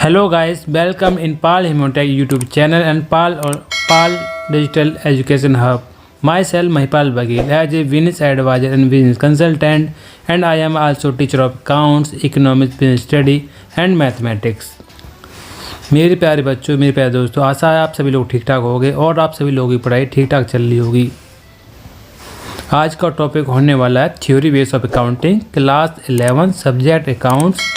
Hello guys, welcome in PAL Hemotech YouTube channel and PAL Digital Education Hub. Myself Mahipal Bagil as a business advisor and business consultant, and I am also teacher of accounts, economics, business study and mathematics. मेरे प्यारे बच्चों, मेरे प्यारे दोस्तों, आशा है आप सभी लोग ठीक ठाक होंगे और आप सभी लोगों की पढ़ाई ठीक ठाक चल रही होगी। आज का टॉपिक होने वाला है theory base of accounting, class 11 subject accounts.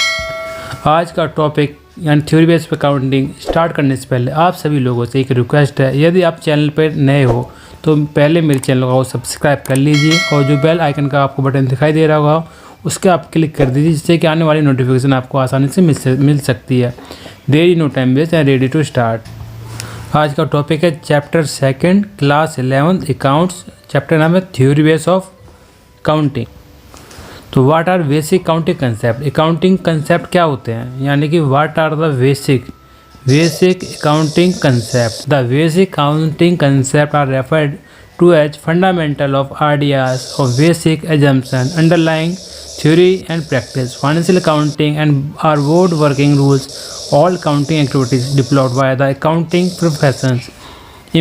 आज का टॉपिक यानी theory base of accounting start करने से पहले आप सभी लोगों से एक रिक्वेस्ट है, यदि आप चैनल पर नए हो तो पहले मेरे चैनल को सब्सक्राइब कर लीजिए और जो बेल आइकन का आपको बटन दिखाई दे रहा होगा उसके आप क्लिक कर दीजिए, जिससे कि आने वाली नोटिफिकेशन आपको आसानी से मिल सकती है। There is no time waste and ready to start. आज का टॉपिक है चैप्टर 2 क्लास 11 अकाउंट्स। चैप्टर नाम है थ्योरी बेस ऑफ अकाउंटिंग। तो what are basic accounting concept. Accounting concept क्या होते हैं, यानी कि what are the basic accounting concept. The basic accounting concept are referred to as fundamental of ideas of basic assumption underlying theory and practice. Financial accounting and are board working rules. All accounting activities deployed by the accounting professions.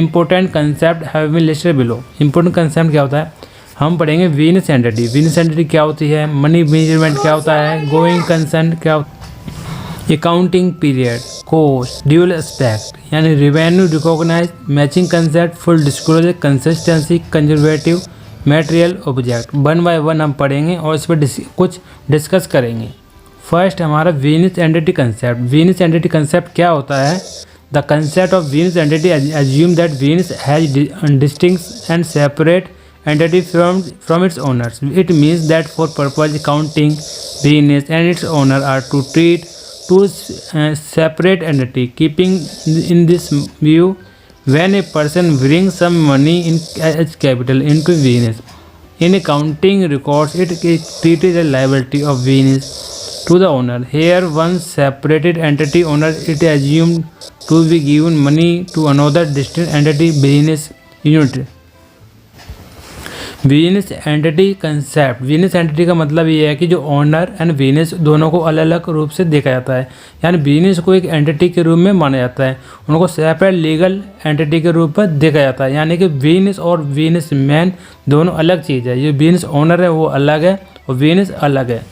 Important concept have been listed below. Important concept क्या होता है, हम पढ़ेंगे business entity. Business entity क्या होती है, money measurement क्या होता है, गोइंग कंसर्न क्या होता है, accounting period, cost, dual aspect यानी revenue recognise, matching concept, full disclosure, consistency, conservative, material object. 1 by 1 हम पढ़ेंगे और इस पर कुछ डिस्कस करेंगे। फर्स्ट हमारा business entity concept. Business entity concept क्या होता है, the concept of business entity assume that business has distinct and separate entity from its owners. It means that for purpose accounting, business and its owner are to treat two separate entity. Keeping in this view, when a person brings some money in as capital into business, in accounting records it is treated as liability of business to the owner. Here one separated entity owner it assumed to be given money to another distinct entity business unit. Business entity concept. Business entity का मतलब ये है कि जो owner and business दोनों को अलग अलग रूप से देखा जाता है, यानी बिजनेस को एक एंटिटी के रूप में माना जाता है, उनको सेपरेट लीगल एंटिटी के रूप में देखा जाता है। यानी कि बिजनेस और बिजनेस मैन दोनों अलग चीज़ है। जो बिजनेस ओनर है वो अलग है और बिजनेस अलग है।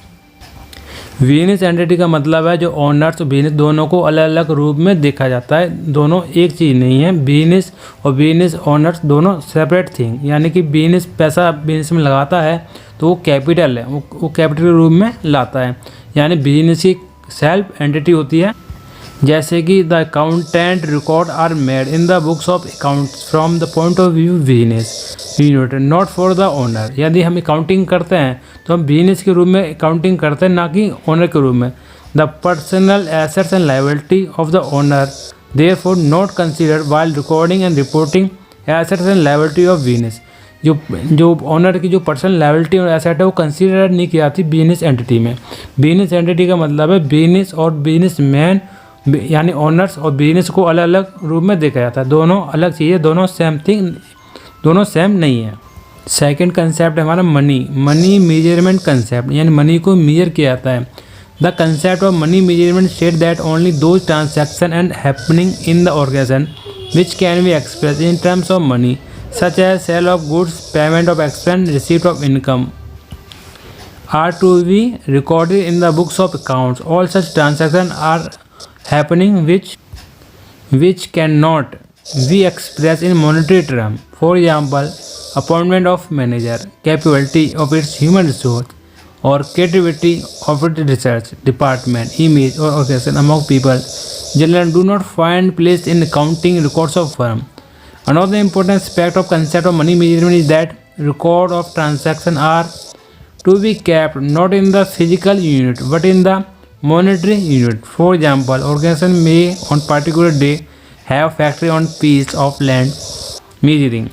बिजनेस एंटिटी का मतलब है जो ओनर्स और बिजनेस दोनों को अलग अलग रूप में देखा जाता है, दोनों एक चीज़ नहीं है। बिजनेस और बिजनेस ओनर्स दोनों सेपरेट थिंग, यानी कि बिजनेस पैसा बिजनेस में लगाता है तो वो कैपिटल है, वो कैपिटल के रूप में लाता है, यानी बिजनेस की सेल्फ एंटिटी होती है। जैसे कि the accountant record are made in the books of accounts from the point of view business unit not for the owner. यदि हम अकाउंटिंग करते हैं तो हम बिजनेस के रूप में अकाउंटिंग करते हैं, ना कि ओनर के रूप में। The personal assets and liability of the owner therefore not considered while recording and reporting assets and liability of business. जो ओनर की जो पर्सनल लायबिलिटी और एसेट है वो कंसीडर नहीं की जाती बिजनेस एंटिटी में। बिजनेस एंटिटी का मतलब है बिजनेस और बिजनेस मैन यानी ओनर्स और बिजनेस को अलग अलग रूप में देखा जाता है। दोनों अलग चीज़ें, दोनों सेम थिंग, दोनों सेम नहीं है। सेकंड कंसेप्ट है हमारा मनी मेजरमेंट कंसेप्ट, यानी मनी को मेजर किया जाता है। The concept of money measurement state that only those transaction and happening in the organisation which can be express in terms of money such as sale of goods, payment of expense, receipt of income are to be recorded in the books of accounts. All such transactions are happening which cannot be expressed in monetary terms. For example, appointment of manager, capability of its human resource, or creativity of its research department, image or occasion among people generally do not find place in accounting records of firm. Another important aspect of concept of money measurement is that record of transaction are to be kept not in the physical unit but in the monetary unit. For example, organization may on particular day have factory on piece of land measuring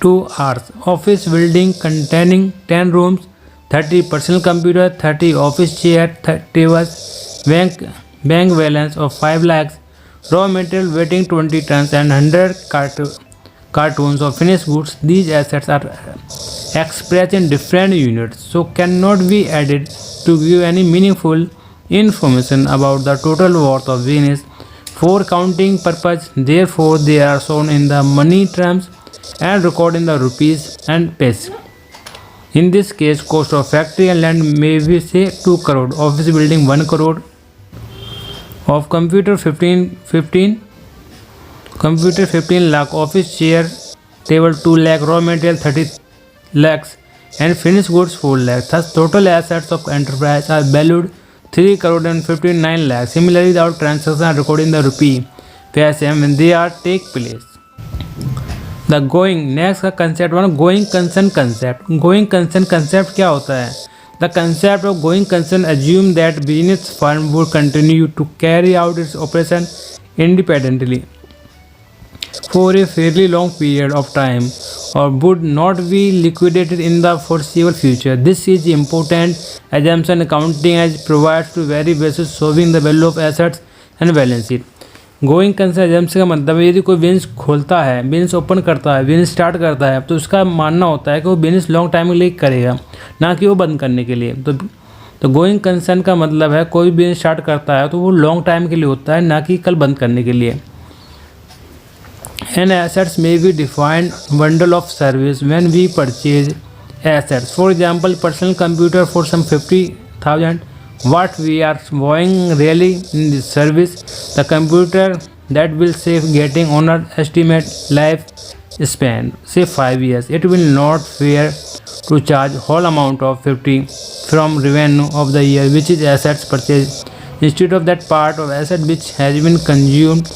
2 hours, office building containing 10 rooms, 30 personal computer, 30 office chair, 30 tables, bank balance of 5 lakhs, raw material weighing 20 tons and 100 cartons of finished goods. These assets are expressed in different units, so cannot be added to give any meaningful information about the total worth of business for accounting purpose. Therefore, they are shown in the money terms and recorded in the rupees and paise. In this case, cost of factory and land may be say 2 crore, office building 1 crore, of computer 15 lakh, office chair table 2 lakh, raw material 30 lakhs, and finished goods 4 lakh. Thus, total assets of enterprise are valued 3 crore and 59 lakh. Similarly, our transactions are recorded in the rupee paise when they are take place. The going next का concept one going concern concept. Going concern concept क्या होता है? The concept of going concern assume that business firm would continue to carry out its operation independently for a fairly long period of time or would not be liquidated in the foreseeable future. This is important assumption accounting as provides to vary basis showing the value of assets and balance sheet. Going concern agency का मतलब है यदि कोई business खोलता है, business open करता है, business start करता है, तो उसका मानना होता है कि वो बिजनेस लॉन्ग टाइम के लिए करेगा, ना कि वो बंद करने के लिए. तो गोइंग कंसर्न का मतलब है कोई बिजनेस स्टार्ट करता है तो वो लॉन्ग टाइम के लिए होता है, ना कि कल बंद करने के लिए. And assets may be defined bundle of service when we purchase assets. For example, personal computer for some 50,000. What we are buying really in this service, the computer that will save getting owner estimate life span say 5 years. It will not fair to charge whole amount of 50 from revenue of the year which is assets purchased instead of that part of asset which has been consumed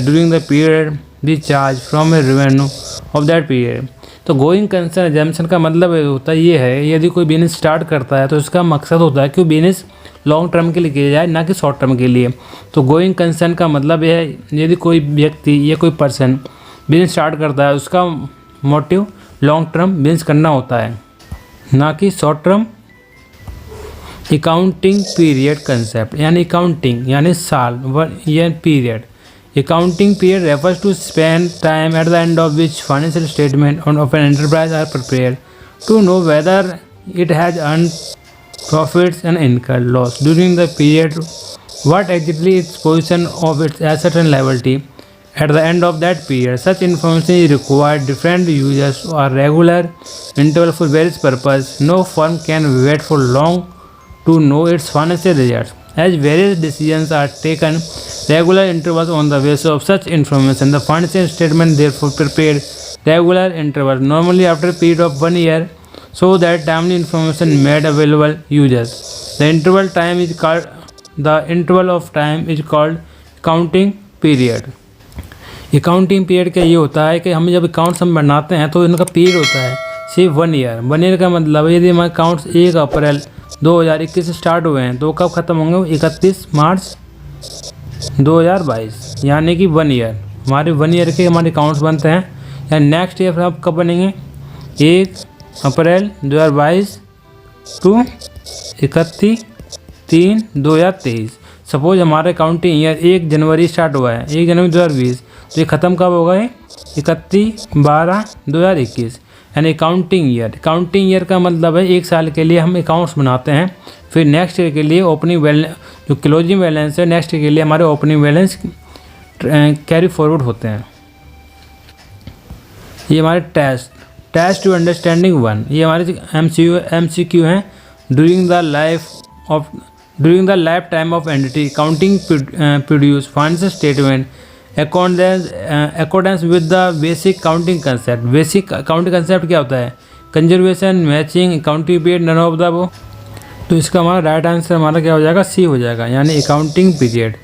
during the period be charged from a revenue of that period. तो going concern assumption का मतलब होता है ये है यदि कोई business start करता है तो उसका मकसद होता है कि वो बिजनेस लॉन्ग टर्म के लिए किया जाए, ना कि शॉर्ट टर्म के लिए. तो गोइंग कंसर्न का मतलब यह है यदि कोई व्यक्ति या कोई पर्सन बिजनेस स्टार्ट करता है उसका मोटिव लॉन्ग टर्म बिजनेस करना होता है, ना कि short term. Accounting period concept यानी अकाउंटिंग यानी साल या period. Accounting period refers to span time at the end of which financial statements of an enterprise are prepared to know whether it has earned profits and incurred loss during the period, what exactly its position of its asset and liability at the end of that period. Such information is required different users or regular interval for various purposes. No firm can wait for long to know its financial results, as various decisions are taken regular intervals on the basis of such information. The financial statement therefore prepared regular intervals, normally after a period of 1 year, so that timely information made available users. The interval of time is called accounting period. Accounting period का ये होता है कि हम जब accounts हम बनाते हैं तो इनका पीरियड होता है सिर्फ 1 ईयर. 1 ईयर का मतलब यदि हमारे अकाउंट्स 1 अप्रैल 2021 से स्टार्ट हुए हैं तो कब ख़त्म होंगे? 31 मार्च 2022, यानी कि 1 ईयर. हमारे 1 ईयर के हमारे अकाउंट्स बनते हैं. या नेक्स्ट ईयर आप कब बनेंगे? 1 अप्रैल 2022 टू 31/3/2023. सपोज हमारा अकाउंटिंग ईयर 1 जनवरी स्टार्ट हुआ है, 1 जनवरी 2020, तो ये ख़त्म कब होगा? 31/12/2021. यानी अकाउंटिंग ईयर का मतलब है 1 साल के लिए हम अकाउंट्स बनाते हैं. फिर नेक्स्ट ईयर के लिए ओपनिंग बैलेंस जो क्लोजिंग बैलेंस है नेक्स्ट ईयर के लिए हमारे ओपनिंग बैलेंस कैरी फॉरवर्ड होते हैं. ये हमारे टेस्ट टू अंडरस्टैंडिंग 1, ये हमारे MCQ हैं. During the lifetime of entity accounting produce financial statement accordance with the basic accounting concept. Basic accounting concept क्या होता है? Conservation, matching, accounting period, none of the वो. तो इसका हमारा राइट आंसर हमारा क्या हो जाएगा? सी हो जाएगा. यानी accounting period,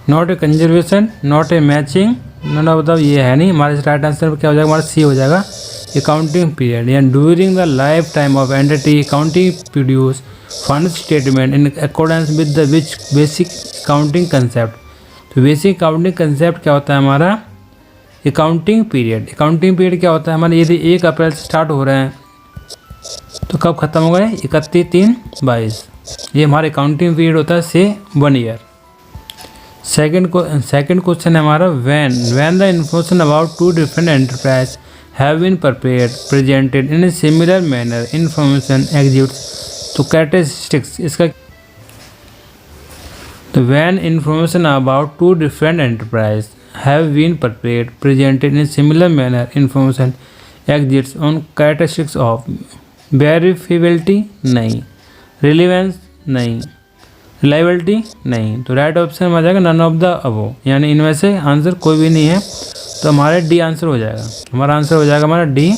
not a conservation, not a matching, none of the ये है नहीं. हमारे राइट आंसर क्या हो जाएगा? हमारा सी हो जाएगा अकाउंटिंग पीरियड. यानी during the lifetime of entity accounting produce financial statement in accordance with the which basic accounting concept. तो बेसिक अकाउंटिंग कंसेप्ट क्या होता है हमारा? Accounting period. अकाउंटिंग पीरियड क्या होता है हमारे? यदि 1 अप्रैल से स्टार्ट हो रहे हैं तो कब ख़त्म हो गए? 31/3/22. ये हमारे अकाउंटिंग पीरियड होता है से 1 ईयर. सेकंड क्वेश्चन है हमारा when the information about 2 different enterprise have been presented in a similar manner information exits. तो कैरेक्टरिस्टिक्स इसका तो when information about two different enterprises have been presented in similar manner, information exists on characteristics of verifiability नहीं, relevance नहीं, reliability नहीं। तो right option में आ जाएगा none of the above, यानी इनमें से आंसर कोई भी नहीं है। तो हमारा डी आंसर हो जाएगा, हमारा आंसर हो जाएगा हमारा डी।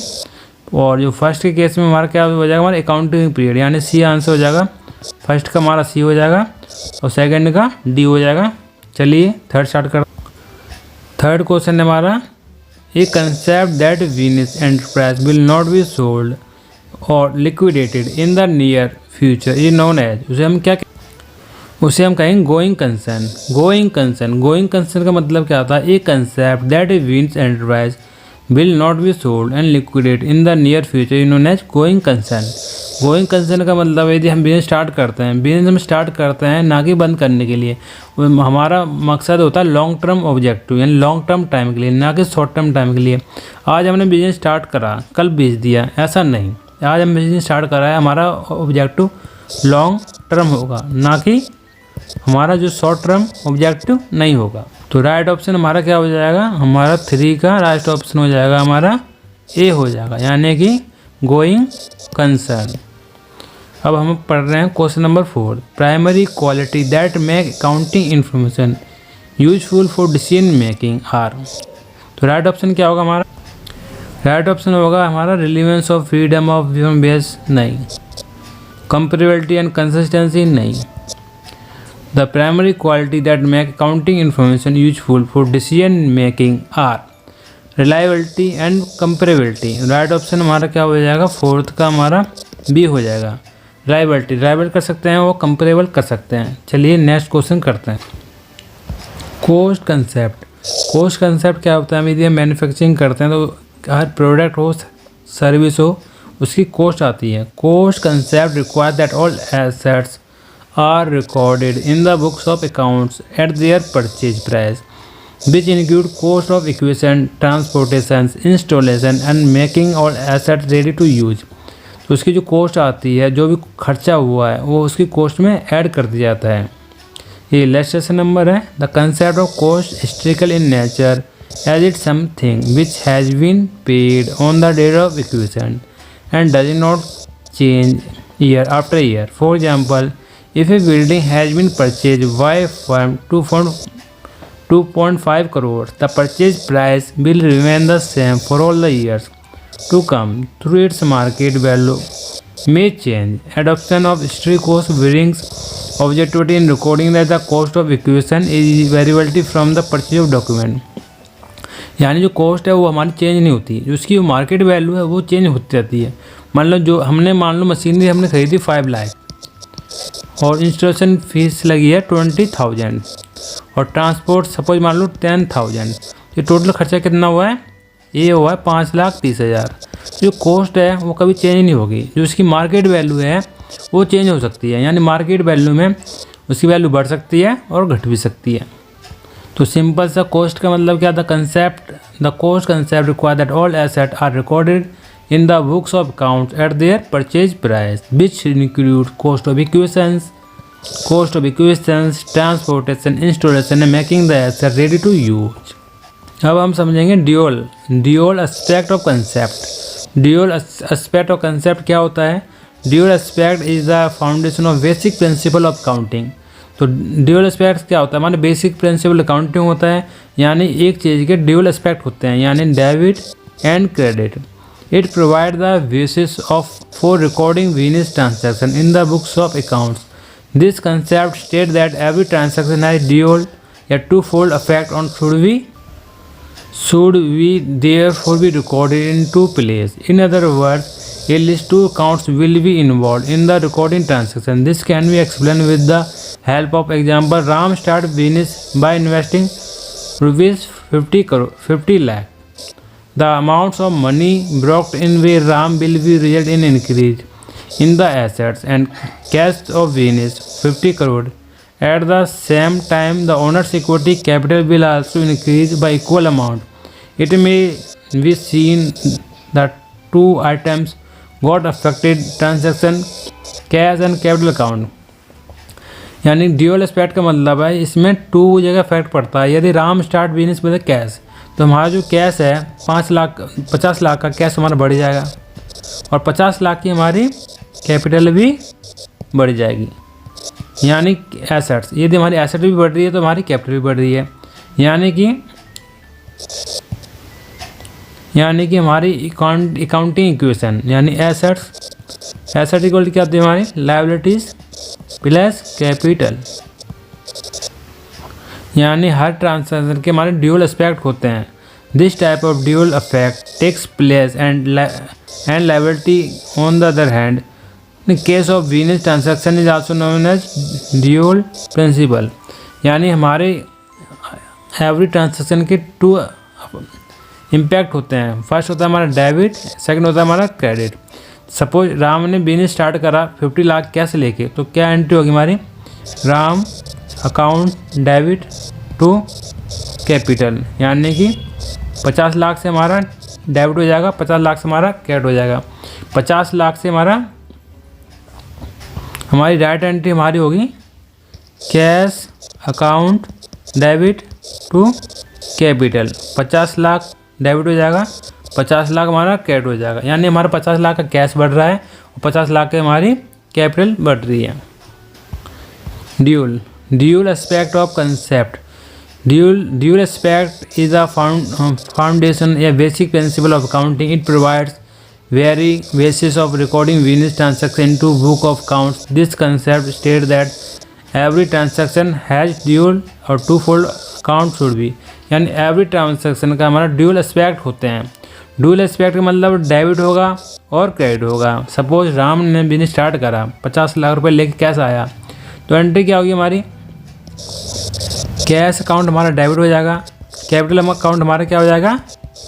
और जो फर्स्ट के केस में हमारा क्या हो जाएगा, हमारा अकाउंटिंग पीरियड, यानी सी आंसर हो जाएगा। फर्स्ट का हमारा सी हो जाएगा और सेकंड का डी हो जाएगा। चलिए थर्ड स्टार्ट कर। थर्ड क्वेश्चन है हमारा, a concept that Venus enterprise will not be sold और liquidated in the near future is known as, उसे हम कहेंगे गोइंग कंसर्न। गोइंग कंसर्न का मतलब क्या होता है, a concept that Venus enterprise will not be sold and liquidate in the near future is known as going concern. Going concern का मतलब है यदि हम बिजनेस स्टार्ट करते हैं, बिजनेस हम स्टार्ट करते हैं ना कि बंद करने के लिए, हमारा मकसद होता है लॉन्ग टर्म ऑब्जेक्टिव, यानी लॉन्ग टर्म टाइम के लिए, ना कि शॉर्ट टर्म टाइम के लिए। आज हमने बिजनेस स्टार्ट करा, कल बेच दिया, ऐसा नहीं। आज हम बिजनेस स्टार्ट करा है, हमारा ऑब्जेक्टिव लॉन्ग टर्म होगा, ना कि हमारा जो शॉर्ट टर्म ऑब्जेक्टिव नहीं होगा। तो राइट ऑप्शन हमारा क्या हो जाएगा, हमारा 3 का राइट ऑप्शन हो जाएगा हमारा ए हो जाएगा, यानी कि गोइंग कंसर्न। अब हम पढ़ रहे हैं question number 4, primary quality that make accounting information useful for decision making are. तो राइट ऑप्शन क्या होगा हमारा, राइट ऑप्शन होगा हमारा relevance of freedom of base नहीं, कंपेरेबिलिटी एंड कंसिस्टेंसी नहीं। The primary quality that make accounting information useful for decision making are reliability and comparability। Right option हमारा क्या हो जाएगा, फोर्थ का हमारा बी हो जाएगा, reliability कर सकते हैं वो कंपेरेबल कर सकते हैं। चलिए नेक्स्ट क्वेश्चन करते हैं। कोस्ट कंसेप्ट क्या होता है, यदि हम मैन्युफैक्चरिंग करते हैं तो हर प्रोडक्ट हो सर्विस हो उसकी कॉस्ट आती है। Cost concept require that all assets are recorded in the books of accounts at their purchase price, which include cost of equipment, transportation, installation and making all assets ready to use। तो उसकी जो cost आती है, जो भी खर्चा हुआ है वो उसकी कॉस्ट में ऐड कर दिया जाता है। ये इलस्ट्रेशन नंबर है। The concept of cost historical in nature as it something which has been paid on the date of equipment and does not change year after year. For example, if a building has been purchased by firm 2.5 crores, the purchase price will remain the same for all the years to come, through its market value may change. Adoption of history cost brings objectivity in recording that the cost of acquisition is variability from the purchase of document। यानी जो cost है वो हमारी change नहीं होती, जो उसकी market value है वो चेंज होती रहती है। मान लो मशीनरी हमने खरीदी 5 लाख और इंस्टॉलेशन फीस लगी है 20,000 और ट्रांसपोर्ट सपोज मान लो 10,000। ये टोटल खर्चा कितना हुआ है, ये हुआ है 5,30,000। जो कॉस्ट है वो कभी चेंज नहीं होगी, जो उसकी मार्केट वैल्यू है वो चेंज हो सकती है, यानी मार्केट वैल्यू में उसकी वैल्यू बढ़ सकती है और घट भी सकती है। तो सिंपल सा कॉस्ट का मतलब क्या था, the cost concept require that all asset are recorded in the books of accounts at their purchase price, which include cost of equipment, transportation, installation and making the asset ready to use। अब हम समझेंगे dual aspect of concept. Dual aspect of concept क्या होता है, dual aspect is the foundation of basic principle of accounting. तो dual aspect क्या होता है, हमारे बेसिक प्रिंसिपल अकाउंटिंग होता है, यानी एक चीज़ के ड्यूअल एस्पेक्ट होते हैं, यानी debit and credit. It provides the basis for recording business transaction in the books of accounts। This concept states that every transaction has dual या twofold effect on should we therefore be recorded in two places। In other words, at least two accounts will be involved in the recording transaction। This can be explained with the help of example। Ram started business by investing rupees 50 lakh। The amounts of money brought in by Ram will be result in increase in the assets and cash of business 50 crore। At the same time, the owner's equity capital will also increase by equal amount। It may be seen that two items got affected transaction, cash and capital account। यानी dual aspect का मतलब है इसमें 2 जगह effect पड़ता है। यदि Ram start business with cash, तो हमारा जो कैश है 50 लाख का कैश हमारा बढ़ जाएगा और 50 लाख की हमारी कैपिटल भी बढ़ जाएगी। यानी एसेट्स, यदि हमारी एसेट भी बढ़ रही है तो हमारी कैपिटल भी बढ़ रही है। यानी कि हमारी अकाउंटिंग इक्वेशन यानी एसेट इक्वल क्या होती है हमारी लायबिलिटीज प्लस कैपिटल। यानी हर ट्रांसैक्शन के हमारे ड्यूअल एस्पेक्ट होते हैं। This type of dual effect takes place and liability on the other hand in case of business transaction is also known as dual principle. यानी हमारे एवरी ट्रांसैक्शन के 2 impact होते हैं। फर्स्ट होता है हमारा डेबिट, सेकंड होता है हमारा क्रेडिट। सपोज राम ने बिजनेस स्टार्ट करा 50 लाख कैश लेके, तो क्या एंट्री होगी हमारी, Ram account debit to capital, यानी कि 50 लाख से हमारा डेबिट हो जाएगा, 50 लाख से हमारा क्रेडिट हो जाएगा। 50 लाख से हमारी राइट एंट्री हमारी होगी cash account debit to capital. 50 lakh debit हो जाएगा, 50 लाख हमारा क्रेडिट हो जाएगा। यानी हमारा 50 लाख का कैश बढ़ रहा है और 50 लाख की हमारी कैपिटल बढ़ रही है। Dual aspect of concept. Dual aspect is a foundation या basic principle of accounting. It provides very basis of recording business transaction into book of accounts. This concept states that every transaction has dual or twofold account should be। यानी every transaction का हमारा dual aspect होते हैं। dual aspect का मतलब debit होगा और credit होगा। सपोज राम ने बिजनेस स्टार्ट करा, 50 लाख रुपए लेके कैश आया, तो एंट्री क्या होगी हमारी, कैश अकाउंट हमारा डेबिट हो जाएगा, कैपिटल अकाउंट हमारा क्या हो जाएगा,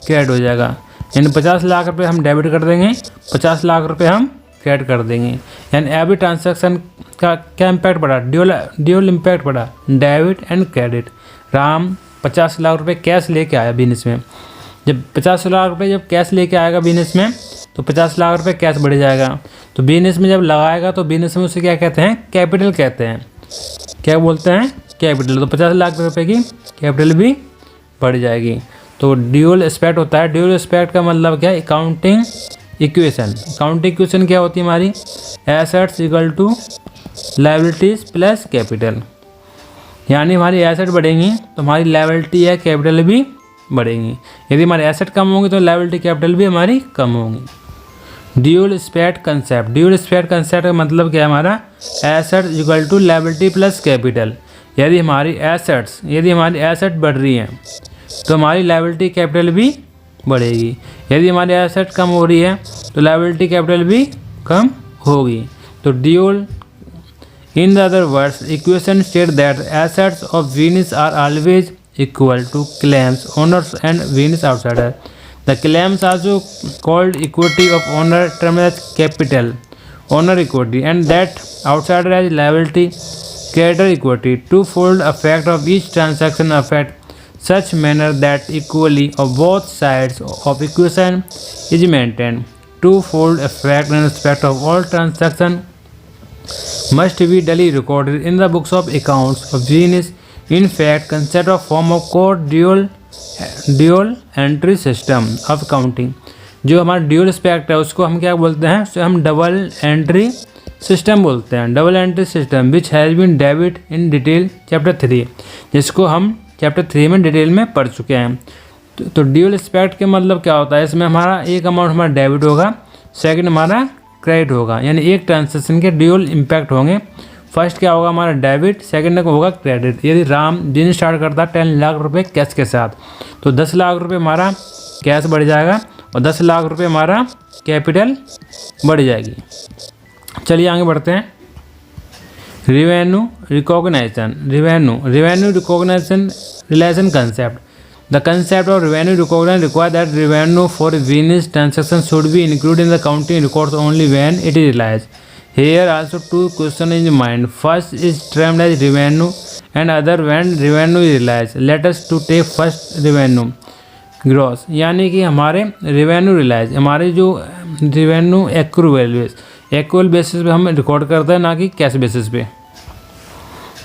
क्रेडिट हो जाएगा। यानी 50 लाख रुपए हम डेबिट कर देंगे, 50 लाख रुपए हम क्रेडिट कर देंगे। यानी एवरी ट्रांसैक्शन का क्या इम्पैक्ट पड़ा, ड्यूअल इम्पैक्ट पड़ा, debit and credit. Ram 50 lakh रुपए कैश लेके आया बिजनेस में, जब 50 लाख रुपए जब कैश लेके आएगा बिजनेस में, तो 50 लाख रुपए कैश बढ़ जाएगा। तो बिजनेस में जब लगाएगा तो बिजनेस में उसे क्या कहते हैं, कैपिटल कहते हैं। क्या बोलते हैं, कैपिटल। तो 50 लाख रुपए की कैपिटल भी बढ़ जाएगी। तो ड्यूअल एस्पेक्ट होता है। ड्यूअल एस्पेक्ट का मतलब क्या है, अकाउंटिंग इक्वेशन। अकाउंटिंग इक्वेशन क्या होती है हमारी, assets equal to liabilities plus capital. यानी हमारी एसेट बढ़ेंगी तो हमारी लायबिलिटी या कैपिटल भी बढ़ेंगी। यदि हमारी एसेट कम होंगी तो लायबिलिटी कैपिटल भी हमारी कम होंगी। Dual aspect concept. Dual aspect concept का मतलब क्या है हमारा, asset equal to liability plus capital. यदि हमारी एसेट बढ़ रही है तो हमारी लायबिलिटी कैपिटल भी बढ़ेगी। यदि हमारी एसेट कम हो रही है तो लायबिलिटी कैपिटल भी कम होगी। तो dual in the other words equation state that assets of business are always equal to claims owners and business outsider. The claims also called equity of owner term as capital owner equity and that outsider as liability creditor equity. Twofold effect of each transaction affect such manner that equally of both sides of equation is maintained. Twofold effect in respect of all transaction must be duly recorded in the books of accounts of business. In fact, concept of form of core dual entry system of accounting. जो हमारा dual aspect है उसको हम क्या बोलते हैं, उसे हम डबल एंट्री सिस्टम बोलते हैं। Double entry system which has been debit in detail chapter 3, जिसको हम चैप्टर 3 में डिटेल में पढ़ चुके हैं। तो ड्यूअल एस्पेक्ट के मतलब क्या होता है, इसमें हमारा एक अमाउंट हमारा डेबिट होगा, सेकंड हमारा क्रेडिट होगा। यानी एक ट्रांजेक्शन के ड्यूअल इम्पैक्ट होंगे। फर्स्ट क्या होगा हमारा डेबिट, सेकंड का होगा क्रेडिट। यदि राम बिजनेस स्टार्ट करता है 10 लाख रुपये कैश के साथ, तो 10 लाख रुपये हमारा कैश बढ़ जाएगा और 10 लाख रुपये हमारा कैपिटल बढ़ जाएगी। चलिए आगे बढ़ते हैं। Revenue recognition. Revenue recognition relation concept. The concept of revenue recognition require that revenue for business transaction should be included in the accounting records only when it is realised. Here also two questions in mind. First is termed as revenue and other when revenue is realized. Let us to take first revenue gross, यानी कि हमारे revenue realized, हमारे जो revenue accrual basis पे हम record करते हैं, ना कि कैश बेसिस पे।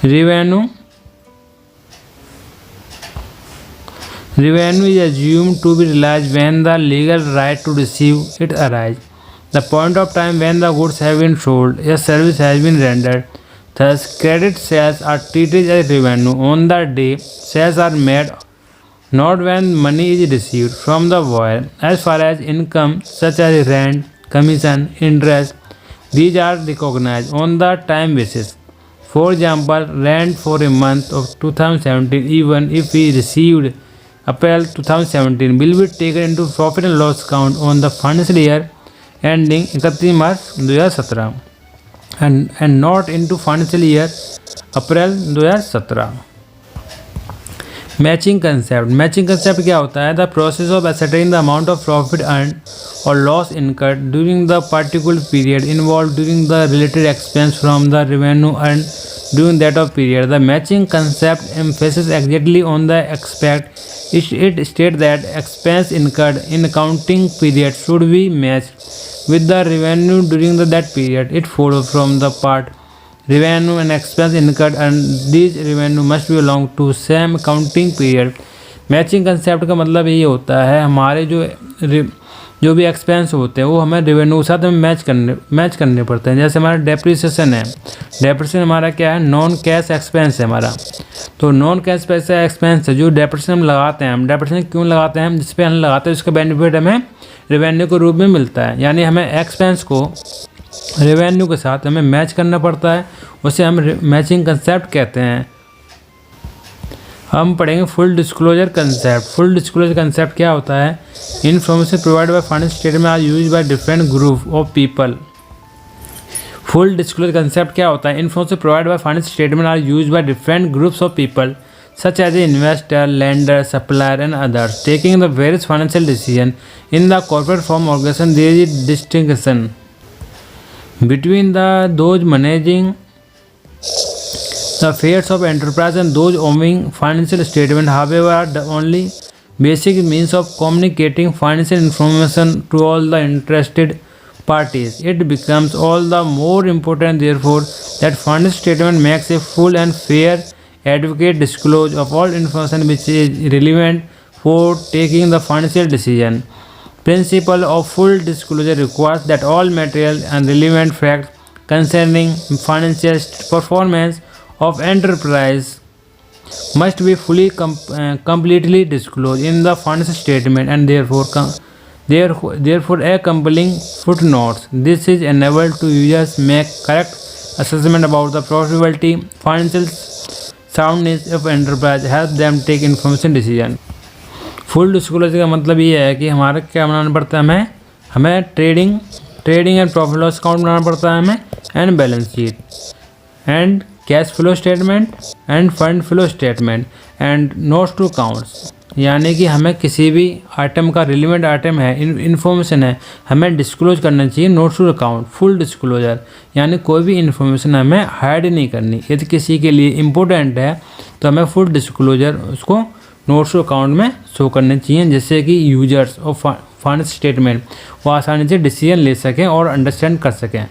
Revenue is assumed to be realized when the legal right to receive it arises. The point of time when the goods have been sold, a service has been rendered. Thus, credit sales are treated as revenue on the day sales are made, not when money is received from the buyer. As far as income such as rent, commission, interest, these are recognized on the time basis. For example, rent for a month of 2017, even if we received April 2017, will be taken into profit and loss account on the financial year ending 31 March 2017 and not into financial year April 2017. Matching concept क्या होता है? The process of ascertaining the amount of profit earned और loss incurred during the particular period involve during the related expense from the revenue earned during that of period. The matching concept emphasizes exactly on the aspect. It states that expense incurred in accounting period should be matched with the revenue during that period. It follows from the part revenue and expense incurred and these revenue must belong to same accounting period. Matching concept का मतलब ये होता है हमारे जो भी expense होते हैं वो हमें रेवेन्यू के साथ हमें मैच करने पड़ते हैं। जैसे हमारा डेप्रिसिएशन है, डेप्रिसिएशन हमारा क्या है? नॉन कैश एक्सपेंस है हमारा। तो नॉन कैश पैसा एक्सपेंस है जो डेप्रिसिएशन हम लगाते हैं। हम डेप्रिसिएशन क्यों लगाते हैं? जिस पे हम लगाते हैं उसका बेनिफिट हमें रेवेन्यू के रूप में मिलता है। यानी हमें एक्सपेंस को रेवेन्यू के साथ हमें मैच करना पड़ता है, उसे हम मैचिंग कंसेप्ट कहते हैं। हम पढ़ेंगे full disclosure concept. Full disclosure concept क्या होता है? Information provide by financial statement are used by different group of people. Full disclosure concept क्या होता है? Information provide by financial statement are used by different groups of people such as investor, lender, supplier and others taking the various financial decision. In the corporate form organization there is distinction between those managing the affairs of enterprise and those owning financial statement. However, the only basic means of communicating financial information to all the interested parties. It becomes all the more important therefore that financial statement makes a full and fair adequate disclosure of all information which is relevant for taking the financial decision. Principle of full disclosure requires that all material and relevant facts concerning financial performance of enterprise must be fully completely disclosed in the financial statement and therefore accompanying footnotes. This is enabled to users make correct assessment about the profitability, financial soundness of enterprise, help them take information decision. Full disclosure का मतलब ये है कि हमारा क्या बनाना पड़ता है? हमें trading and profit loss account बनाना पड़ता है हमें, and balance sheet and cash flow statement and fund flow statement and notes to accounts. यानी कि हमें किसी भी आइटम का रिलेवेंट आइटम है, इन्फॉर्मेशन है, हमें डिस्क्लोज करना चाहिए notes to account. Full disclosure यानी कोई भी इन्फॉर्मेशन हमें हाइड नहीं करनी। यदि किसी के लिए इम्पोर्टेंट है तो हमें फुल डिस्क्लोजर उसको नोट्स टू अकाउंट में शो करने चाहिए, जिससे कि यूजर्स ऑफ फाइनेंस स्टेटमेंट वो आसानी से डिसीजन ले सकें और अंडरस्टैंड कर सकें।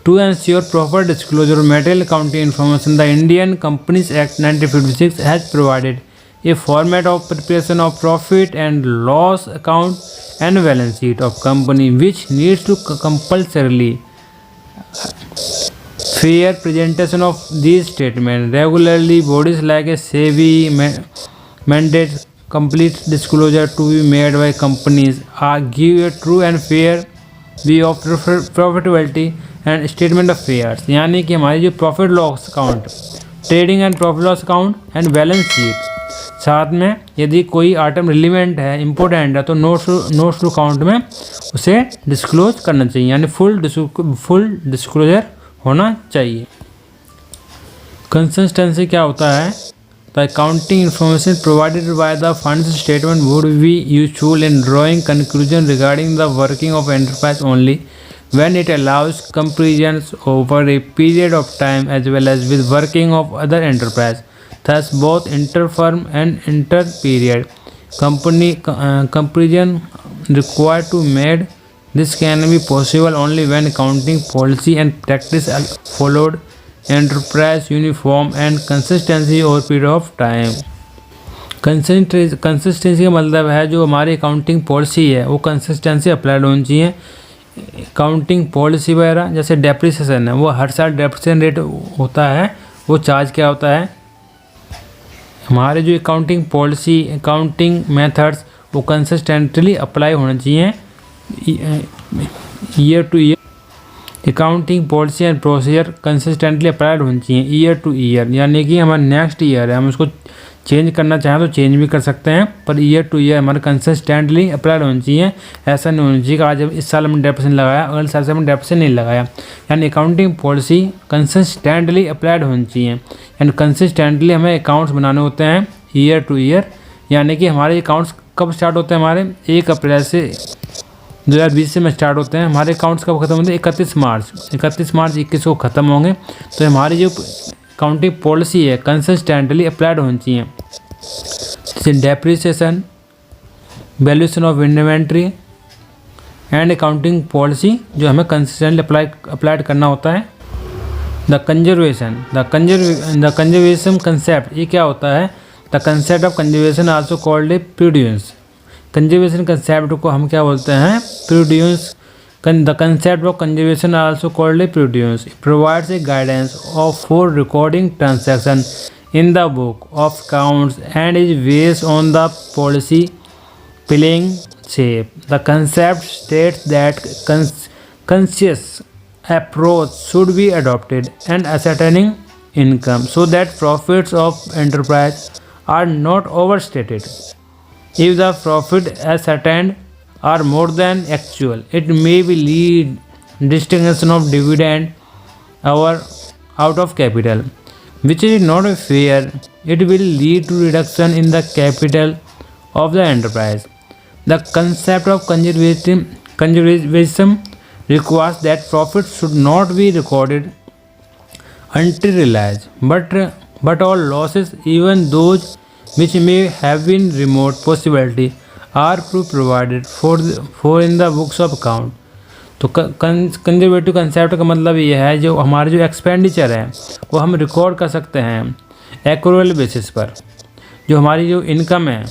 To ensure proper disclosure of material accounting information, the Indian Companies Act 1956 has provided a format of preparation of profit and loss account and balance sheet of company which needs to compulsorily fair presentation of these statements. Regularly, bodies like a SEBI mandate complete disclosure to be made by companies are give a true and fair view of profitability and statement of affairs. यानी कि हमारी जो profit loss account, trading and profit loss account and balance sheet, साथ में यदि कोई item relevant है, important है, तो नोट्स टू अकाउंट में उसे डिस्क्लोज करना चाहिए। यानी फुल डिस्क्लोजर होना चाहिए। कंसिस्टेंसी क्या होता है? The accounting information provided by the financial statement would be useful in drawing conclusion regarding the working of enterprise only when it allows comparisons over a period of time as well as with working of other enterprise. Thus, both inter-firm and inter-period comparison required to made This can be possible only when accounting policy and practice are followed enterprise uniform and consistency over period of time. Consistency का मतलब है जो हमारी accounting policy है वो consistency applied होनी चाहिए। Accounting policy वगैरह जैसे डेप्रिसिएशन है वो हर साल डेप्रिसिएशन रेट होता है, वो चार्ज क्या होता है। हमारे जो अकाउंटिंग पॉलिसी अकाउंटिंग मेथड्स वो कंसिस्टेंटली अप्लाई होना चाहिए year two year. Accounting policy and procedure consistently applied होनी चाहिए ईयर टू ईयर, यानी कि हमारा नेक्स्ट ईयर है हम उसको चेंज करना चाहें तो चेंज भी कर सकते हैं, पर ईयर टू ईयर हमारे कंसिस्टेंटली अप्लाइड होनी चाहिए। ऐसा नहीं होना चाहिए कि आज इस साल हमने डेप्रिसिएशन लगाया अगले साल से हमने डेप्रिसिएशन नहीं लगाया। यानी अकाउंटिंग पॉलिसी कंसिस्टेंटली अप्लाइड होनी चाहिए, यानी कंसिस्टेंटली हमें अकाउंट्स बनाने होते हैं ईयर टू ईयर। यानी कि हमारे अकाउंट्स कब स्टार्ट होते हैं, हमारे 1 अप्रैल से 2020 से में स्टार्ट होते हैं। हमारे अकाउंट्स कब खत्म होते हैं 31 मार्च 21 को ख़त्म होंगे। तो हमारी जो अकाउंटिंग पॉलिसी है कंसिस्टेंटली अप्लाइड होनी चाहिए। जैसे depreciation, valuation of inventory and accounting policy जो हमें कंसिस्टेंटली अप्लाइड करना होता है। द कंजर्वेशन कंसेप्ट ये क्या होता है। The concept of conservation also called a prudence. Conservation concept को हम क्या बोलते हैं, prudence. The concept of conservation also called a prudence. It provides a guidance for recording transactions in the book of accounts and is based on the policy playing shape. The concept states that conscious approach should be adopted and ascertaining income so that profits of enterprise are not overstated. If the profit ascertained are more than actual, it may be lead distribution of dividend out of capital, which is not fair. It will lead to reduction in the capital of the enterprise. The concept of conservatism requires that profits should not be recorded until realized, but all losses, even those which may have been remote possibility, are proof provided for in the books of account. तो conservative concept का मतलब ये है जो हमारे जो expenditure है वो हम रिकॉर्ड कर सकते हैं एक्रूअल बेसिस पर। जो हमारी जो इनकम है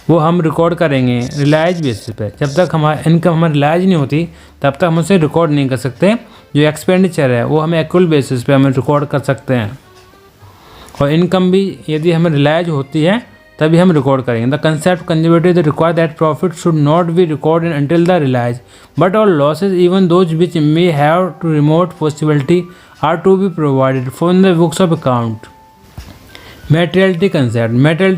वो हम रिकॉर्ड करेंगे रिलाइज बेसिस पे। जब तक हमारी इनकम हमारी रिलाइज नहीं होती तब तक हम उसे रिकॉर्ड नहीं कर सकते। जो एक्सपेंडिचर है वो हम एक्रूअल बेसिस पे हमें रिकॉर्ड कर सकते हैं, और इनकम भी यदि हमें रिलाइज होती है तभी हम रिकॉर्ड करेंगे। The concept conservative require that profit should not be recorded until the realise, but all losses even those which may have to remote possibility are to be provided for in the books of account. Materiality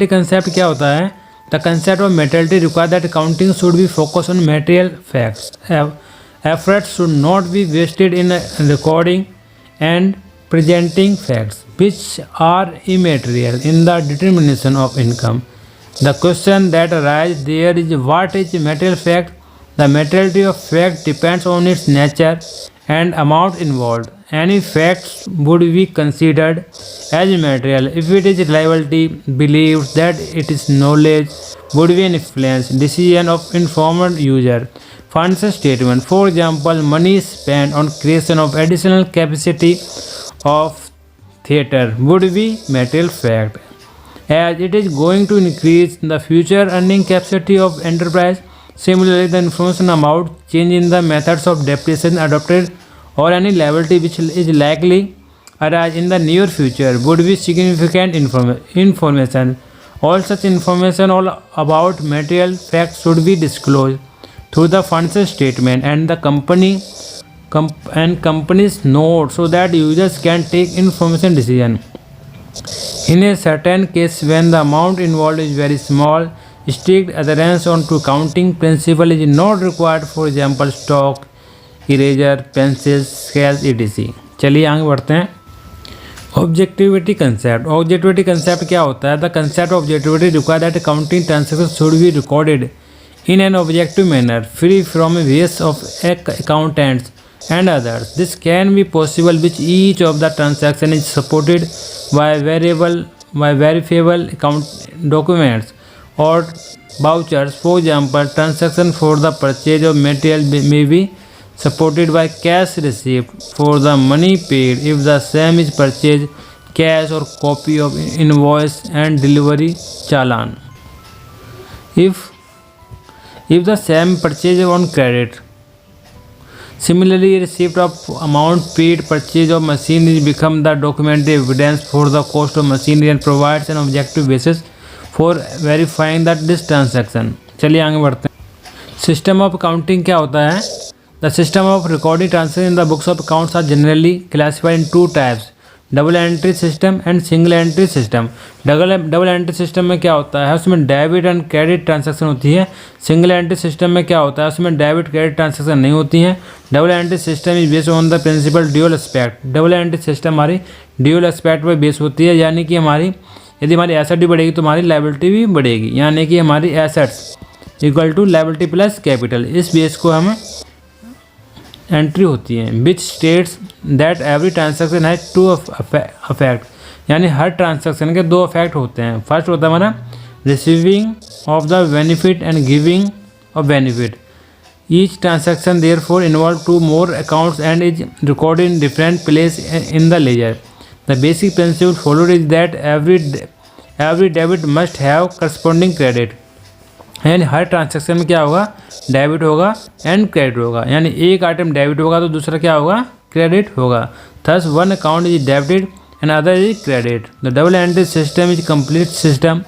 concept क्या होता है। The concept of materiality require that accounting should be focus on material facts. Efforts should not be wasted in recording and presenting facts which are immaterial in the determination of income. The question that arises there is what is material fact? The materiality of fact depends on its nature and amount involved. Any facts would be considered as material if it is reliability believes that it is knowledge would be an influence decision of informed user. Funds statement, for example, money spent on creation of additional capacity of theater would be material fact, as it is going to increase the future earning capacity of enterprise. Similarly, the information about change in the methods of depreciation adopted or any liability which is likely arise in the near future would be significant information. All such information all about material facts should be disclosed through the funds statement and the company's note so that users can take information decision. In a certain case, when the amount involved is very small, strict adherence to accounting principle is not required. For example, stock, eraser, pencils, scales, etc. चलिए आगे बढ़ते हैं। Objectivity concept क्या होता है। The concept objectivity require that accounting transaction should be recorded in an objective manner, free from a bias of accountants and others. This can be possible with each of the transaction is supported by verifiable account documents or vouchers. For example, transaction for the purchase of material may be supported by cash receipt for the money paid if the same is purchased cash or copy of invoice and delivery challan. If the same purchase on credit. Similarly, receipt of amount paid purchase of machine is become the documentary evidence for the cost of machinery and provides an objective basis for verifying that this transaction. चलिए आगे बढ़ते हैं. System of accounting क्या होता है? The system of recording transaction in the books of accounts are generally classified in two types, double entry system and single entry system. Double entry system में क्या होता है? उसमें डेबिट एंड क्रेडिट ट्रांसैक्शन होती है. सिंगल एंट्री सिस्टम में क्या होता है? उसमें डेबिट क्रेडिट ट्रांसैक्शन नहीं होती हैं. Double entry system is based on the principle dual aspect. Double entry system हमारी ड्यूअल एस्पेक्ट पर बेस होती है, यानी कि यदि हमारी एसेट भी बढ़ेगी तो हमारी लायबिलिटी भी बढ़ेगी, यानी कि हमारी assets equal to liability plus capital. इस बेस को हम एंट्री होती है. Which states that every transaction has to affect, यानी हर ट्रांसैक्शन के दो अफेक्ट होते हैं. फर्स्ट होता है हमारा receiving of the benefit and giving of benefit. Each transaction therefore involve two more accounts and is recorded in different place in the ledger. The basic principle followed is that every debit must have corresponding credit. यानी हर transaction में क्या होगा? Debit होगा and credit होगा. यानी एक item debit होगा तो दूसरा क्या होगा? क्रेडिट होगा. Thus one account is debited and other is credit. The double entry system is complete system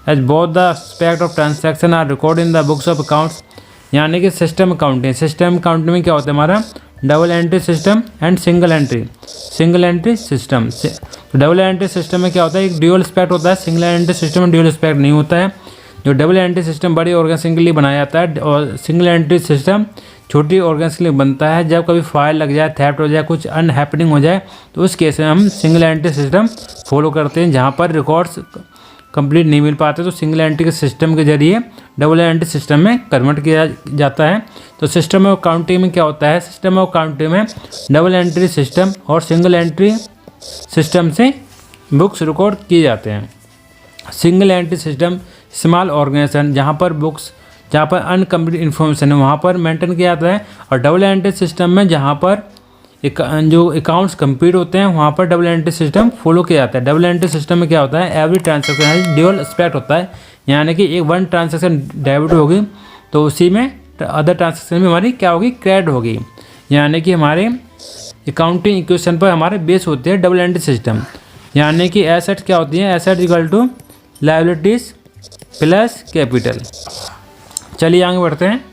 as both the aspect of transaction are record in the books of accounts. यानी कि system accounting में क्या होता है हमारा? Double entry system and single entry system. Double entry system में क्या होता है? एक ड्यूअल एस्पेक्ट होता है. सिंगल एंट्री सिस्टम में ड्यूअल एस्पेक्ट नहीं होता है. जो डबल एंट्री सिस्टम बड़ी ऑर्गेनाइजेशन के लिए बनाया जाता है और सिंगल एंट्री सिस्टम छोटी ऑर्गेनाइजेशन के लिए बनता है. जब कभी फाइल लग जाए, थेफ्ट हो जाए, कुछ अनहैपनिंग हो जाए तो उस केस में हम सिंगल एंट्री सिस्टम फॉलो करते हैं. जहाँ पर रिकॉर्ड्स कंप्लीट नहीं मिल पाते तो सिंगल एंट्री के सिस्टम के जरिए डबल एंट्री सिस्टम में कन्वर्ट किया जाता है. तो सिस्टम ऑफ अकाउंटिंग में क्या होता है? सिस्टम ऑफ अकाउंटिंग में डबल एंट्री सिस्टम और सिंगल एंट्री सिस्टम से बुक्स रिकॉर्ड किए जाते हैं. Single entry system small organisation जहाँ पर अनकम्प्लीट इन्फॉर्मेशन है वहाँ पर मेंटेन किया जाता है. और डबल एंट्री सिस्टम में जहाँ पर जो अकाउंट्स कंप्लीट होते हैं वहाँ पर डबल एंट्री सिस्टम फॉलो किया जाता है. डबल एंट्री सिस्टम में क्या होता है? एवरी ट्रांसैक्शन ड्यूअल एस्पेक्ट होता है, यानी कि एक वन ट्रांसैक्शन डेबिट होगी तो उसी में अदर ट्रांसैक्शन में हमारी क्या होगी? क्रेडिट होगी. यानी कि हमारे अकाउंटिंग इक्वेशन पर हमारे बेस होते हैं डबल एंट्री सिस्टम. यानी कि एसेट क्या होती है? Asset equal to liabilities plus capital. चलिए आगे बढ़ते हैं.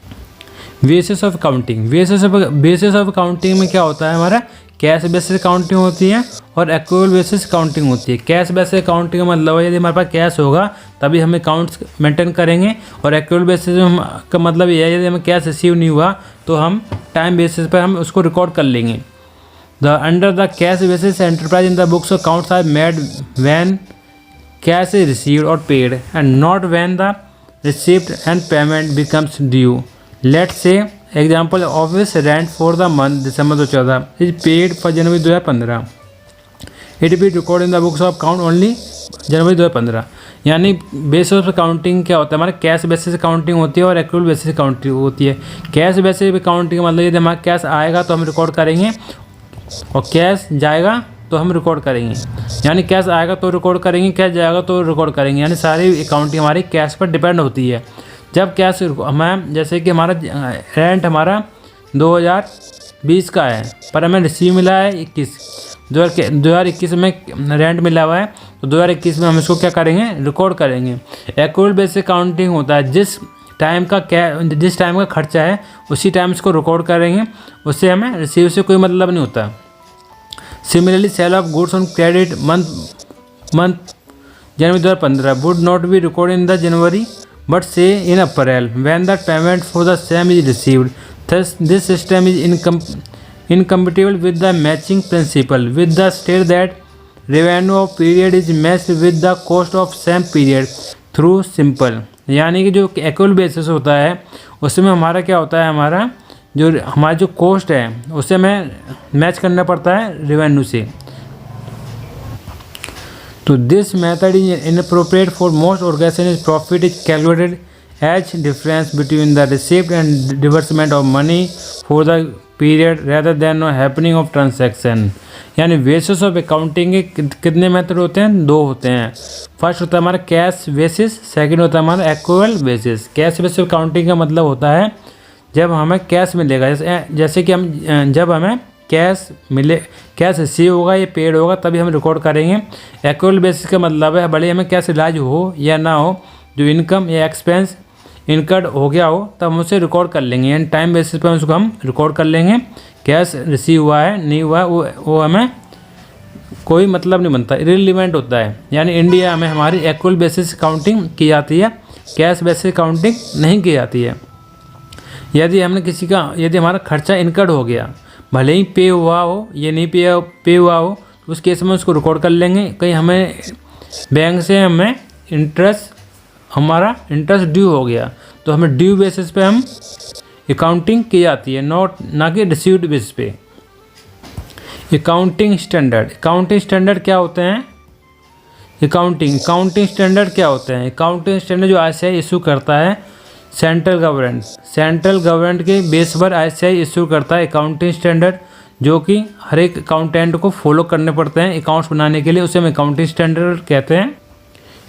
Basis of accounting. Basis of accounting में क्या होता है हमारा? कैश बेसिस अकाउंटिंग होती है और एक्रूअल बेसिस अकाउंटिंग होती है. कैश बेसिस अकाउंटिंग का मतलब है यदि हमारे पास कैश होगा तभी हम अकाउंट्स मेंटेन करेंगे. और एक्रूअल बेसिस का मतलब ये है यदि हमें कैश रिसीव नहीं हुआ तो हम टाइम बेसिस पर हम उसको रिकॉर्ड कर लेंगे. The under the cash basis enterprise in the books accounts are made when cash is received or paid and not when the receipt and payment becomes due. Let's say example office rent for the month December 2014 is paid for January 2015. It will be recorded in the books of account only January 2015. यानी basis of accounting क्या होता है? हमारा cash basis accounting होती है और accrual basis accounting होती है. कैश बेसिस अकाउंटिंग का मतलब यदि हमारा कैश आएगा तो हम रिकॉर्ड करेंगे और कैश जाएगा तो हम रिकॉर्ड करेंगे. यानी कैश आएगा तो रिकॉर्ड करेंगे, कैश जाएगा तो रिकॉर्ड करेंगे. यानी सारी अकाउंटिंग हमारी कैश पर डिपेंड होती है. जब कैश हमें जैसे कि हमारा रेंट हमारा 2020 का है पर हमें रिसीव मिला है 2021 में रेंट मिला हुआ है तो 2021 में हम इसको क्या करेंगे? रिकॉर्ड करेंगे. एक्रूअल बेसिस अकाउंटिंग होता है जिस टाइम का खर्चा है उसी टाइम इसको रिकॉर्ड करेंगे, उससे हमें रिसीव से कोई मतलब नहीं होता. Similarly, sale of goods on credit month January 2015 would not be recorded in the January but say in April when the payment for the same is received. Thus, this system is incompatible with the matching principle with the state that revenue of period is matched with the cost of same period through simple. यानी कि जो accrual basis होता है उसमें हमारा क्या होता है? हमारा जो कॉस्ट है उसे हमें मैच करना पड़ता है रेवेन्यू से. तो this method is inappropriate for most organisation. Profit is calculated as difference between the receipt and disbursement of money for the period rather than happening of transaction. यानी बेसिस ऑफ अकाउंटिंग के कितने method होते हैं? 2 होते हैं। First होता है हमारा कैश बेसिस, सेकंड होता है हमारा accrual basis. Cash basis accounting का मतलब होता है जब हमें कैश मिलेगा, जैसे कि हम जब हमें कैश मिले, कैश रिसीव होगा या पेड होगा तभी हम रिकॉर्ड करेंगे। एक्रूअल बेसिस का मतलब है भले हमें कैश रिलाइज हो या ना हो, जो इनकम या एक्सपेंस इनकर्ड हो गया हो तब हम उसे रिकॉर्ड कर लेंगे, यानी टाइम बेसिस पर उसको हम रिकॉर्ड कर लेंगे। कैश रिसीव हुआ है नहीं हुआ वो हमें कोई मतलब नहीं बनता, इररिलेवेंट होता है। यानी इंडिया में हमारी एक्रूअल बेसिस अकाउंटिंग की जाती है, कैश बेसिस अकाउंटिंग नहीं की जाती है। यदि हमारा खर्चा इनकर्ड हो गया, भले ही पे हुआ हो या नहीं पे हुआ हो, उस केस में उसको रिकॉर्ड कर लेंगे। कहीं हमें बैंक से हमारा इंटरेस्ट ड्यू हो गया तो हमें ड्यू बेसिस पे हम अकाउंटिंग की जाती है, ना कि रिसीव्ड बेसिस पे। अकाउंटिंग स्टैंडर्ड क्या होते हैं? अकाउंटिंग स्टैंडर्ड क्या होते हैं? अकाउंटिंग स्टैंडर्ड जो ICAI इशू करता है सेंट्रल गवर्नमेंट के बेस पर ICAI इशू करता है अकाउंटिंग स्टैंडर्ड, जो कि हर एक अकाउंटेंट को फॉलो करने पड़ते हैं अकाउंट्स बनाने के लिए, उसे हम अकाउंटिंग स्टैंडर्ड कहते हैं।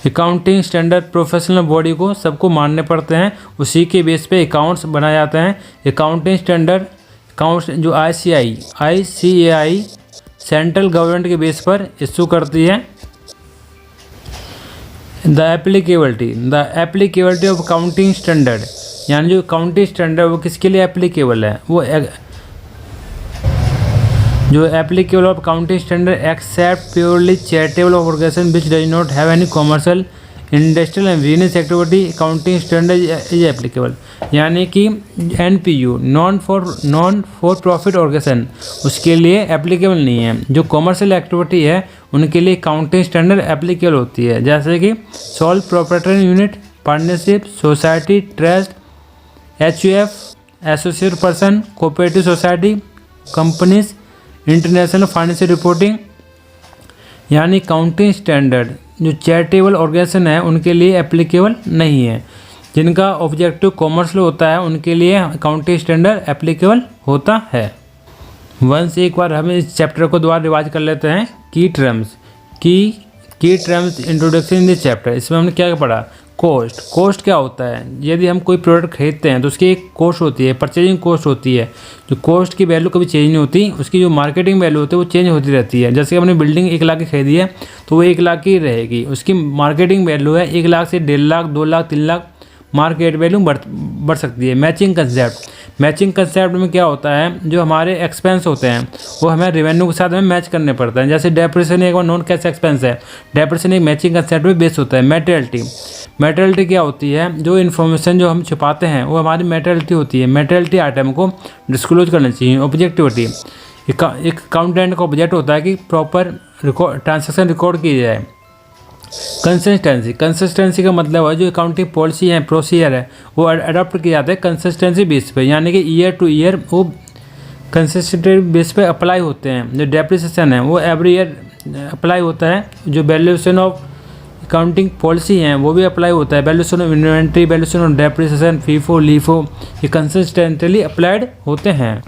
अकाउंटिंग स्टैंडर्ड प्रोफेशनल बॉडी को सबको मानने पड़ते हैं, उसी के बेस पे अकाउंट्स बनाए जाते हैं। अकाउंटिंग स्टैंडर्ड अकाउंट्स जो ICAI सेंट्रल गवर्नमेंट के बेस पर इशू करती है। The applicability of accounting standard, यानी जो अकाउंटिंग स्टैंडर्ड वो किसके लिए एप्लीकेबल है? वो जो applicable of accounting standard except purely charitable organisation which does not have any commercial industrial and business activity accounting standard is applicable. यानी कि NPU non for profit organisation उसके लिए एप्लीकेबल नहीं है। जो कॉमर्शियल एक्टिविटी है उनके लिए अकाउंटिंग स्टैंडर्ड एप्लीकेबल होती है, जैसे कि sole proprietary unit, partnership, society, trust, HUF, associate person, cooperative society, companies, international financial reporting. यानी अकाउंटिंग स्टैंडर्ड जो चैरिटेबल ऑर्गेनाइजेशन है उनके लिए एप्लीकेबल नहीं है। जिनका ऑब्जेक्टिव कॉमर्शियल होता है उनके लिए अकाउंटिंग स्टैंडर्ड एप्लीकेबल होता है। एक बार हम इस चैप्टर को दोबारा रिवाइज कर लेते हैं। की terms introduction in this chapter. इसमें हमने क्या पढ़ा? कॉस्ट क्या होता है? यदि हम कोई प्रोडक्ट खरीदते हैं तो उसकी एक कॉस्ट होती है, परचेजिंग कॉस्ट होती है। जो कॉस्ट की वैल्यू कभी चेंज नहीं होती, उसकी जो मार्केटिंग वैल्यू होती है वो चेंज होती रहती है। जैसे कि हमने बिल्डिंग 1 लाख की खरीदी है तो वो 1 लाख की रहेगी, उसकी मार्केटिंग वैल्यू है 1 लाख से 1.5 लाख, 2 लाख, 3 लाख मार्केट वैल्यू बढ़ सकती है। मैचिंग कंसेप्ट में क्या होता है? जो हमारे एक्सपेंस होते हैं वो हमें रेवेन्यू के साथ हमें मैच करने पड़ता है। जैसे डेप्रिसिएशन एक नॉन कैश एक्सपेंस है, डेप्रिसिएशन एक मैचिंग कंसेप्ट में बेस होता है। मेटेरियलिटी क्या होती है? जो इन्फॉर्मेशन जो हम छुपाते हैं वो हमारी मेटेरियलिटी होती है। मेटेरियलिटी आइटम को डिस्क्लोज करना चाहिए। ऑब्जेक्टिविटी एक अकाउंटेंट का ऑब्जेक्ट होता है कि प्रॉपर ट्रांजेक्शन रिकॉर्ड की जाए। कंसिस्टेंसी का मतलब है जो अकाउंटिंग पॉलिसी है, प्रोसीजर है, वो अडॉप्ट किए जाते हैं कंसिस्टेंसी बेस पे, यानी कि ईयर टू ईयर वो कंसिस्टेंट बेस पे अप्लाई होते हैं। जो डेप्रिसिएशन है वो एवरी ईयर अप्लाई होता है। जो वैल्यूएशन ऑफ अकाउंटिंग पॉलिसी हैं वो भी अप्लाई होता है। Valuation of inventory, valuation of depreciation, FIFO, LIFO, ये कंसिस्टेंटली अप्लाइड होते हैं।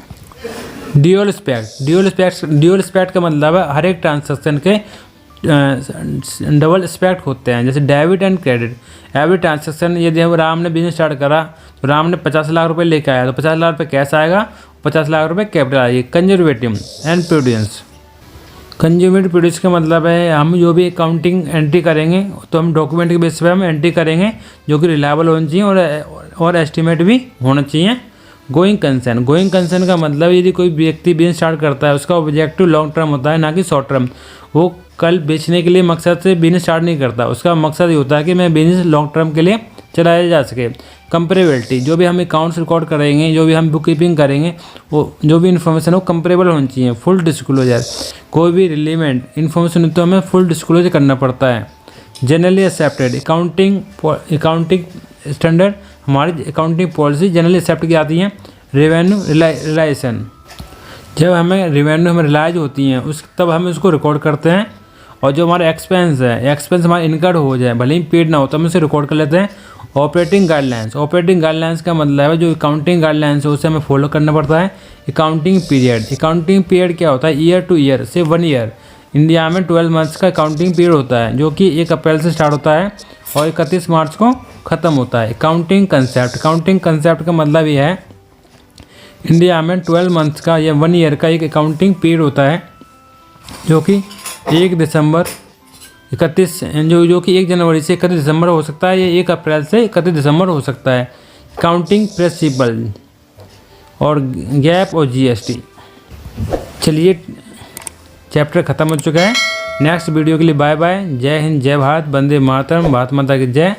ड्यूअल स्पेक्ट का मतलब है हर एक ट्रांजैक्शन के डबल एस्पेक्ट होते हैं, जैसे debit and credit. Every transaction, यदि राम ने बिजनेस स्टार्ट करा तो राम ने 50 लाख रुपए लेकर आया तो 50 लाख रुपये कैश आएगा, 50 लाख रुपये कैपिटल आएगी। Conservative and prudence. Conservative prudence का मतलब है हम जो भी अकाउंटिंग एंट्री करेंगे तो हम डॉक्यूमेंट के बेस पे हम एंट्री करेंगे जो कि रिलायबल होनी चाहिए और एस्टिमेट भी होना चाहिए। गोइंग कंसर्न का मतलब यदि कोई व्यक्ति बिजनेस स्टार्ट करता है उसका ऑब्जेक्टिव लॉन्ग टर्म होता है, ना कि शॉर्ट टर्म। वो कल बेचने के लिए मकसद से बिजनेस स्टार्ट नहीं करता, उसका मकसद ये होता है कि मैं बिजनेस लॉन्ग टर्म के लिए चलाया जा सके। कंपेरेबिलिटी, जो भी हम अकाउंट्स रिकॉर्ड करेंगे, जो भी हम बुक कीपिंग करेंगे, वो जो भी इन्फॉर्मेशन हो कंपेरेबल होनी चाहिए। फुल डिस्क्लोजर, कोई भी रिलेवेंट इन्फॉर्मेशन तो हमें फुल डिस्क्लोजर करना पड़ता है। जनरली एक्सेप्टेड अकाउंटिंग स्टैंडर्ड, हमारी अकाउंटिंग पॉलिसी जनरली एक्सेप्ट की जाती है। रेवेन्यू रिलाइजेशन, जब हमें रेवेन्यू रिलाइज होती हैं तब हम उसको रिकॉर्ड करते हैं। और जो हमारा एक्सपेंस है, एक्सपेंस हमारा इनकर्ड हो जाए भले ही पेड ना हो तो हम उसे रिकॉर्ड कर लेते हैं ऑपरेटिंग गाइडलाइंस का मतलब है जो अकाउंटिंग गाइडलाइंस है उसे हमें फॉलो करना पड़ता है। अकाउंटिंग पीरियड क्या होता है, ईयर टू ईयर से 1 ईयर। इंडिया में 12 मंथ्स का अकाउंटिंग पीरियड होता है जो कि 1 अप्रैल से स्टार्ट होता है और 31 मार्च को ख़त्म होता है। अकाउंटिंग कंसेप्ट का मतलब ये है इंडिया में 12 मंथ्स का या 1 ईयर का एक अकाउंटिंग पीरियड होता है जो कि 1 जनवरी से 31 दिसंबर हो सकता है या 1 अप्रैल से 31 दिसंबर हो सकता है। अकाउंटिंग प्रिंसिपल और गैप और जीएसटी। चलिए चैप्टर ख़त्म हो चुका है। नेक्स्ट वीडियो के लिए बाय बाय। जय हिंद, जय भारत, वंदे मातरम, भारत माता की जय।